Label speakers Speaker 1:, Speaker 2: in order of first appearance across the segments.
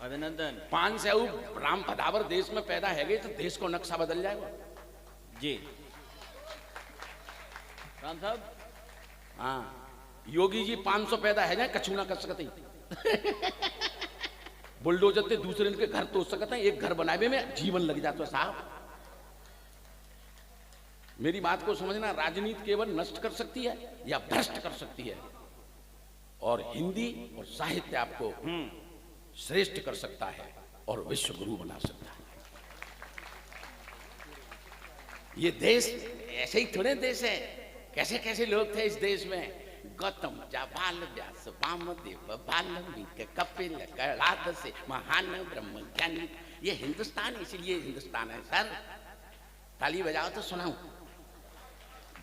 Speaker 1: अभिनंदन।
Speaker 2: 500 राम पदावर देश में पैदा है गए तो देश को नक्शा बदल जाएगा
Speaker 1: जी राम साहब।
Speaker 2: हाँ, योगी जी 500 पैदा है जाए कछु ना कर सकते बुलडोजर से दूसरे के घर तोड़ सकते हैं, एक घर बनावे में जीवन लग जाता है साहब। मेरी बात को समझना, राजनीति केवल नष्ट कर सकती है या भ्रष्ट कर सकती है, और हिंदी और साहित्य आपको श्रेष्ठ कर सकता है और विश्व गुरु बना सकता है। ये देश ऐसे ही थोड़े देश है, कैसे कैसे लोग थे इस देश में। गौतम जाबाल व्यास वामदेव वाल्मीकि कपिल कणाद से महान ब्रह्म ज्ञानी, ये हिंदुस्तान इसलिए हिंदुस्तान है सर। ताली बजाओ तो सुनाऊं।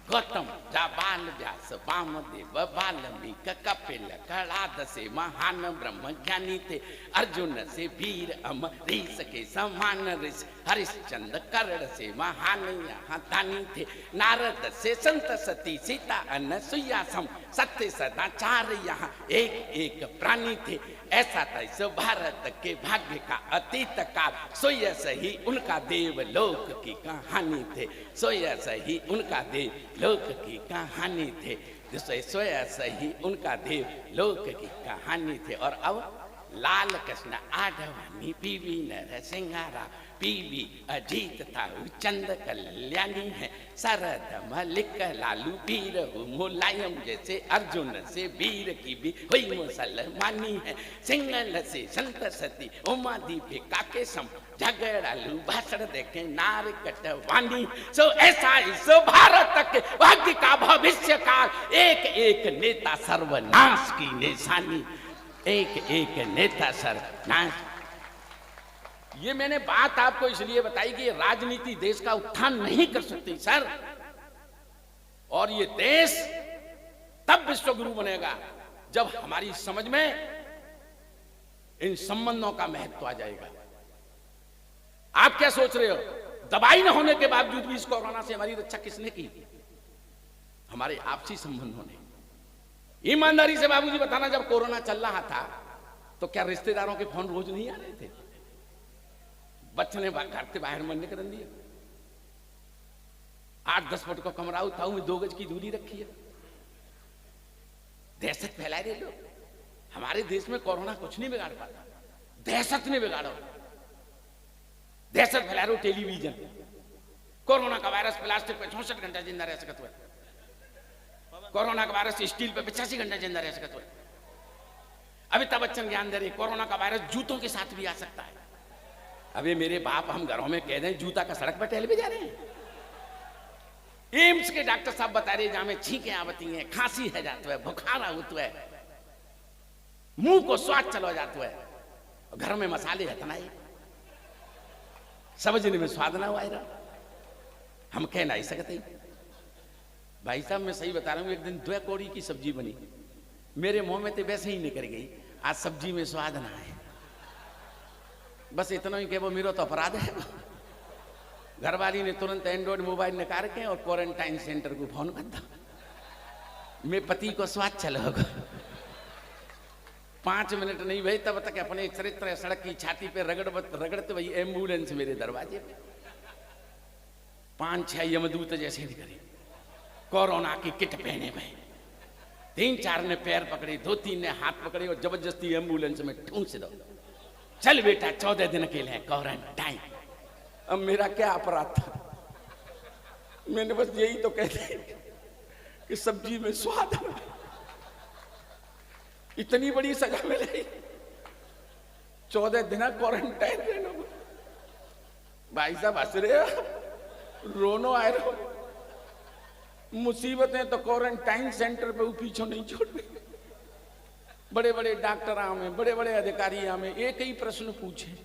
Speaker 2: गौतम जाबाल व्यास वामदेव वाल्मीकि कपिल कणाद से महान ब्रह्म ज्ञानी थे। अर्जुन से वीर अमरीश के समान ऋषि हरिश्चंद्र कर्ण से महान यहाँ दानी थे। नारद से संत सती सीता अनसुईया सम सत्य सदाचार यहाँ एक एक प्राणी थे। ऐसा था इस भारत के भाग्य का अतीत काल, सोय सही उनका देवलोक की कहानी थे। सोय सही उनका देवलोक की कहानी थे। सोया सही उनका देवलोक की कहानी थे। और अब लाल कृष्ण आडवाणी पीवी नरसिंहारा पीवी अजीत था चंद कल्याणी है। शरद मलिक लालू वीर मुलायम जैसे अर्जुन से वीर की भी हुई मुसलमानी है। सिंगल से संत सती उमा दीपिका के सम झगड़ालू भाषण देखे नार कटवानी। सो ऐसा इस भारत के भाग्य का भविष्य काल, एक एक नेता सर्वनाश की निशानी, एक एक नेता सर्वनाश। ये मैंने बात आपको इसलिए बताई कि राजनीति देश का उत्थान नहीं कर सकती सर, और ये देश तब विश्व गुरु बनेगा जब हमारी समझ में इन संबंधों का महत्व आ जाएगा। आप क्या सोच रहे हो, दवाई न होने के बावजूद भी इस कोरोना से हमारी रक्षा किसने की? हमारे आपसी संबंधों ने। ईमानदारी से बाबूजी बताना, जब कोरोना चल रहा था तो क्या रिश्तेदारों के फोन रोज नहीं आ रहे थे? बच्चे ने घर से बाहर मन नहीं करने दिया। 8-10 फुट का कमरा उठाऊ में 2 गज की दूरी रखी है। दहशत फैला रहे लोग। हमारे देश में कोरोना कुछ नहीं बिगाड़ पाता, दहशत ने बिगाड़ो। दहशत फैला रहे हो टेलीविजन। कोरोना का वायरस प्लास्टिक पे 64 घंटा जिंदा रह सकता है। कोरोना का वायरस स्टील पे 85 घंटा जिंदा रह सकता है। अमिताभ बच्चन ज्ञान दे रहे कोरोना का वायरस जूतों के साथ भी आ सकता है। अबे मेरे बाप, हम घरों में कह दें जूता का सड़क पर टहल भी जा रहे हैं। एम्स के डॉक्टर साहब बता रहे जहां में छींकें आवती हैं, खांसी है जाता है, बुखार होता है, मुंह को स्वाद चलो जाता है, घर में मसाले हतना ही समझने में स्वाद ना हुआ। हम कह नहीं सकते भाई साहब, मैं सही बता रहा हूं। एक दिन 2 कौड़ी की सब्जी बनी, मेरे मुंह में तो वैसे ही निकल गई, आज सब्जी में स्वाद ना है। बस इतना ही कह, वो मेरा तो अपराध है। घरवाली ने तुरंत एंड्रॉइड मोबाइल निकाल के और क्वारंटाइन सेंटर को फोन कर दिया, मेरे पति को स्वाद चला होगा। 5 मिनट नहीं भाई, तब तक अपने चरित्र सड़क की छाती पे रगड़ते वही एम्बुलेंस मेरे दरवाजे पे। 5-6 यमदूत जैसे निकले, कोरोना की किट पहने हुए। 3-4 ने पैर पकड़े, 2-3 ने हाथ पकड़े और जबरदस्ती एम्बुलेंस में ठूंस दो। चल बेटा 14 दिन के लिए क्वारंटाइन। अब मेरा क्या अपराध था? मैंने बस यही तो कह दिया कि सब्जी में स्वाद है। इतनी बड़ी सजा मिली, 14 दिन क्वारंटाइन रहना। भाई साहब हंस रहे हो, रोनो आए रहो। मुसीबतें तो क्वारंटाइन सेंटर पे पीछे नहीं छोड़ रही। बड़े बड़े डॉक्टर आमे, बड़े बड़े अधिकारी आमे, एक ही प्रश्न पूछे,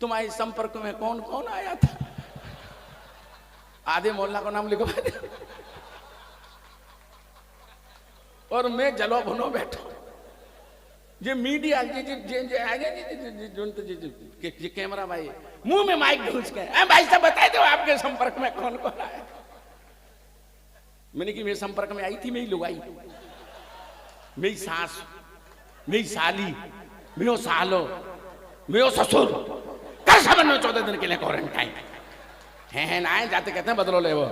Speaker 2: तुम्हारे संपर्क में कौन कौन आया था? आधे मोहल्ला का नाम लिखवा दे। और मैं जलो भुनो बैठो। जे मीडिया जे कैमरा भाई मुंह में माइक ढूंढ के, भाई साहब बता दो आपके संपर्क में कौन कौन आया? मैंने कि मेरे संपर्क में आई थी मेरी लुगाई, मेरी सास, मेरी साली, मेरो सालो, मेरो ससुर कर समझ में 14 दिन के लिए क्वारंटाइन है ना है जाते कहते हैं बदलो ले वो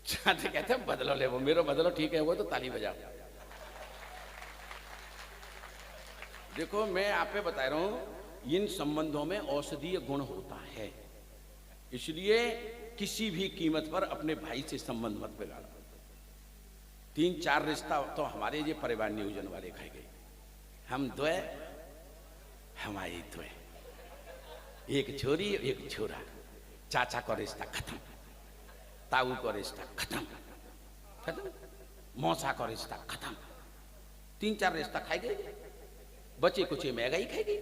Speaker 2: जाते कहते हैं बदलो ले वो मेरो बदलो ठीक है वो तो ताली बजाओ। देखो मैं आप पे बता रहा हूं इन संबंधों में औषधीय गुण होता है, इसलिए किसी भी कीमत पर अपने भाई से संबंध मत बिगाड़ो। 3-4 रिश्ता तो हमारे ये परिवार नियोजन वाले खाए गए, हम द्वय हमारी द्वय, एक छोरी एक छोरा, चाचा का रिश्ता खत्म, ताऊ का रिश्ता खत्म खत्म, मौसा का रिश्ता खत्म, 3-4 रिश्ता खाए गए, बचे कुछ महंगाई खाएगी।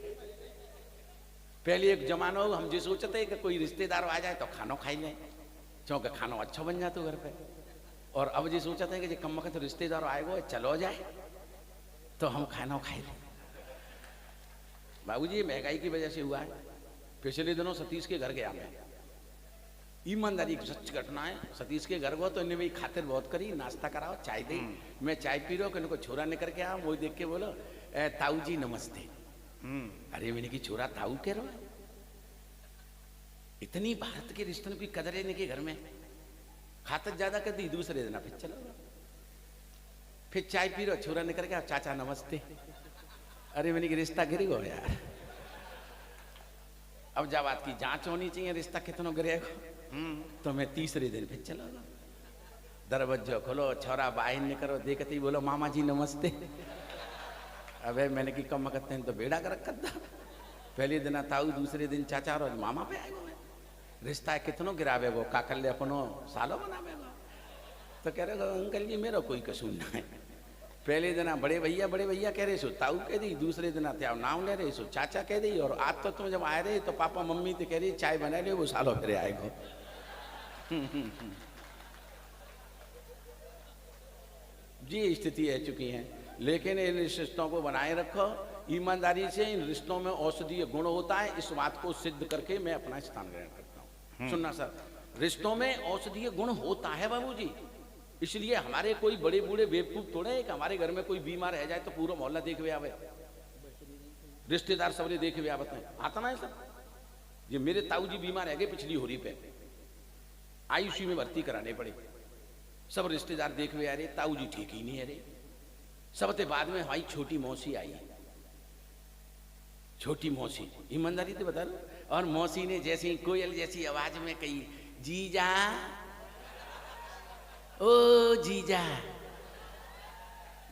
Speaker 2: पहले एक जमाना हो हम जो सोचते हैं कि कोई रिश्तेदार आ जाए तो खाना खाई लें, क्योंकि खाना अच्छा बन जाता घर पे, और अब जो सोचते हैं कि कम वक्त रिश्तेदार आएगा चलो जाए तो हम खाना खाए लें। बाबूजी महंगाई की वजह से हुआ है। पिछले दिनों सतीश के घर गया मैं, ईमानदारी की सच घटना है। सतीश के घर गो तो इन्हें भी खातिर बहुत करी, नाश्ता कराओ चाय दी, मैं चाय पी रहा हूँ, इनको छोरा निकल के आओ, वो देख के बोलो ताऊ जी नमस्ते। अरे मैंने की छोरा ताऊ कह रहा है, इतनी भारत के रिश्तों की कदर है इनके घर में, खातर ज्यादा कर दी। दूसरे दिन फिर चलो, फिर चाय पी रहा, छोरा निकल के चाचा नमस्ते। अरे मैंने की रिश्ता गिर गो यार। अब जब बात की जांच होनी चाहिए रिश्ता कितना गिरेगा, तो मैं तीसरे दिन फिर चलो, दरवाजा खोलो, छोरा बाहर निकलो, देखते ही बोलो मामा जी नमस्ते। अबे मैंने की कम करते हैं तो बेड़ा कर रखा था। पहले दिन ताऊ, दूसरे दिन चाचा, और मामा पे आएगो। रिश्ता कितनो गिरावे गो, काकल ले अपनो सालो बनावेगो। तो कह रहे अंकल जी मेरा कोई कसूर ना है। पहले दिन बड़े भैया कह रहे सो ताऊ कह दी, दूसरे दिन त्याव नाम ले रहे सो चाचा कह दी, और आज तो तुम जब आए रहे तो पापा मम्मी तो कह रही चाय बना ले, वो सालो फिर आएगो। जी स्थिति है चुकी है, लेकिन इन रिश्तों को बनाए रखो ईमानदारी से। इन रिश्तों में औषधीय गुण होता है, इस बात को सिद्ध करके मैं अपना स्थान ग्रहण करता हूँ। सुनना सर, रिश्तों में औषधीय गुण होता है बाबूजी, इसलिए हमारे कोई बड़े बूढ़े बेवकूफ थोड़े हैं कि हमारे घर में कोई बीमार रह जाए तो पूरा मोहल्ला देख हुए आवे, रिश्तेदार सबने देखे हुए आवत है, आता ना है सर। ये मेरे ताऊ जी बीमार रह गए पिछली होरी पे, आईसीयू में भर्ती कराने पड़े, सब रिश्तेदार देख हुए आ रहे, ताऊ जी ठीक ही नहीं है रे। सबसे बाद में हमारी छोटी मौसी आई, छोटी मौसी ईमानदारी से बता रहा, और मौसी ने जैसी कोयल जैसी आवाज में कही जीजा, ओ जीजा।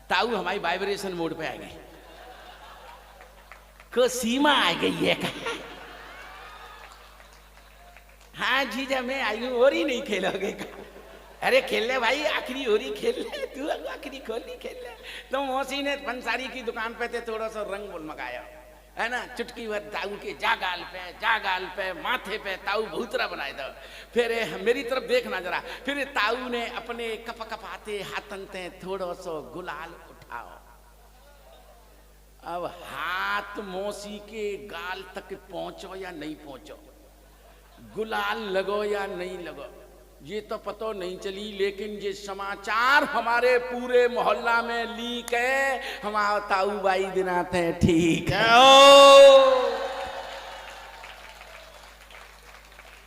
Speaker 2: ताऊ हमारी वाइब्रेशन मोड पे आ गई, को सीमा आ गई है। हाँ जीजा मैं आई हूं, और ही नहीं खेलोगे? अरे खेल ले भाई, आखिरी होरी खेल ले, तू आखिरी खोली खेल ले। तो मौसी ने पंसारी की दुकान पे थे थोड़ा सा रंग मंगाया है ना, चुटकी भर ताऊ के जागाल पे माथे पे ताऊ भूतरा बनाए दो। फिर मेरी तरफ देखना जरा, फिर ताऊ ने अपने कप आते हाथन ते थोड़ा सा गुलाल उठाओ। अब हाथ मौसी के गाल तक पहुंचो या नहीं पहुंचो, गुलाल लगो या नहीं लगो, ये तो पता नहीं चली, लेकिन ये समाचार हमारे पूरे मोहल्ला में लीक है, हमारा ताऊ बाई दिनाते हैं ठीक है।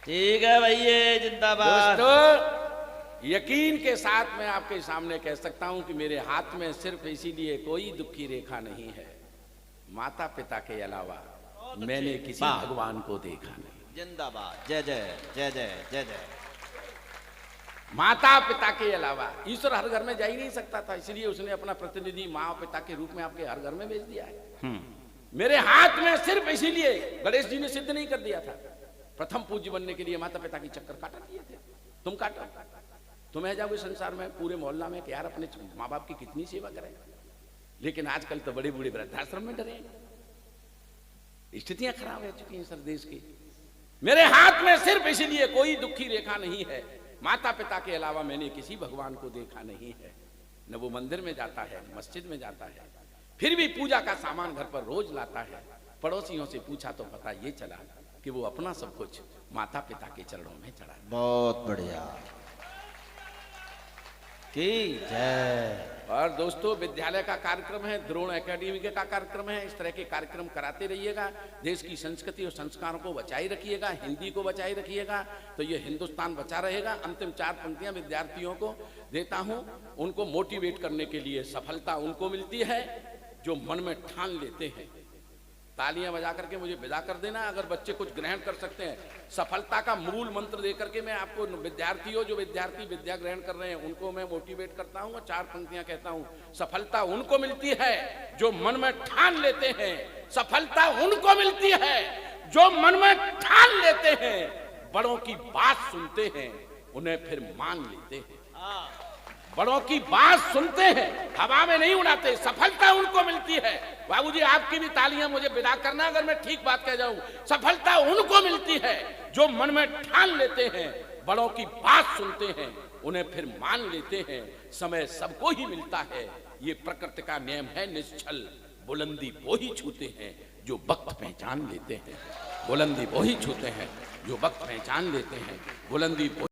Speaker 1: ठीक है भैया, जिंदाबाद।
Speaker 2: दोस्तों यकीन के साथ मैं आपके सामने कह सकता हूं कि मेरे हाथ में सिर्फ इसीलिए कोई दुखी रेखा नहीं है, माता पिता के अलावा मैंने किसी भगवान को देखा नहीं।
Speaker 1: जिंदाबाद, जय जय जय जय जय जय।
Speaker 2: माता पिता के अलावा ईश्वर हर घर में जा ही नहीं सकता था, इसलिए उसने अपना प्रतिनिधि माँ पिता के रूप में आपके हर घर में भेज दिया है। मेरे हाथ में सिर्फ इसीलिए गणेश जी ने सिद्ध नहीं कर दिया था, प्रथम पूज्य बनने के लिए माता पिता की चक्कर काटा दिए थे। तुम काटो, तुम्हें जाओगे संसार में पूरे मोहल्ला में कि यार अपने माँ बाप की कितनी सेवा करें, लेकिन आजकल तो बड़े बूढ़े वृद्धाश्रम में डरे, स्थितियां खराब हो चुकी हैं सर देश की। मेरे हाथ में सिर्फ इसीलिए कोई दुखी रेखा नहीं है, माता पिता के अलावा मैंने किसी भगवान को देखा नहीं है। न वो मंदिर में जाता है, मस्जिद में जाता है, फिर भी पूजा का सामान घर पर रोज लाता है। पड़ोसियों से पूछा तो पता ये चला कि वो अपना सब कुछ माता पिता के चरणों में चढ़ा।
Speaker 1: बहुत बढ़िया। की जय।
Speaker 2: और दोस्तों, विद्यालय का कार्यक्रम है, द्रोण एकेडमी का कार्यक्रम है, इस तरह के कार्यक्रम कराते रहिएगा। देश की संस्कृति और संस्कारों को बचाए रखिएगा, हिंदी को बचाए रखिएगा, तो ये हिंदुस्तान बचा रहेगा। अंतिम 4 पंक्तियां विद्यार्थियों को देता हूं, उनको मोटिवेट करने के लिए। सफलता उनको मिलती है जो मन में ठान लेते हैं। तालियां बजा करके मुझे विदा कर देना अगर बच्चे कुछ ग्रहण कर सकते हैं। सफलता का मूल मंत्र दे करके मैं आपको, विद्यार्थियों, जो विद्यार्थी विद्या ग्रहण कर रहे हैं, उनको मैं मोटिवेट करता हूं और 4 पंक्तियां कहता हूं। सफलता उनको मिलती है जो मन में ठान लेते हैं। सफलता उनको मिलती है जो मन में ठान लेते हैं, बड़ों की बात सुनते हैं, उन्हें फिर मान लेते हैं। बड़ों की बात सुनते हैं, हवा में नहीं उड़ाते। सफलता उनको मिलती है। बाबूजी, आपकी भी तालियां मुझे विदा करना अगर मैं ठीक बात कह जाऊं। सफलता उनको मिलती है जो मन में ठान लेते हैं, बड़ों की बात सुनते हैं, उन्हें फिर मान लेते हैं। समय सबको ही मिलता है, ये प्रकृति का नियम है निश्चल। बुलंदी वो ही छूते हैं जो वक्त पहचान लेते हैं। बुलंदी वो ही छूते हैं जो वक्त पहचान लेते हैं। बुलंदी